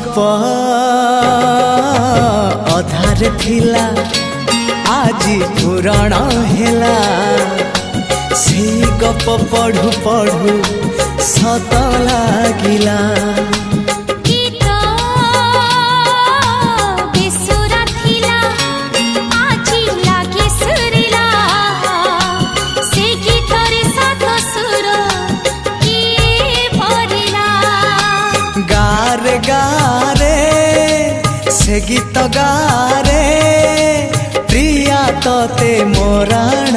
गप अधार थिला आजी पुराण हेला से गप पढ़ु पढ़ु सत लागिला गारे गारे से गीत गारे प्रिया तोते मोराण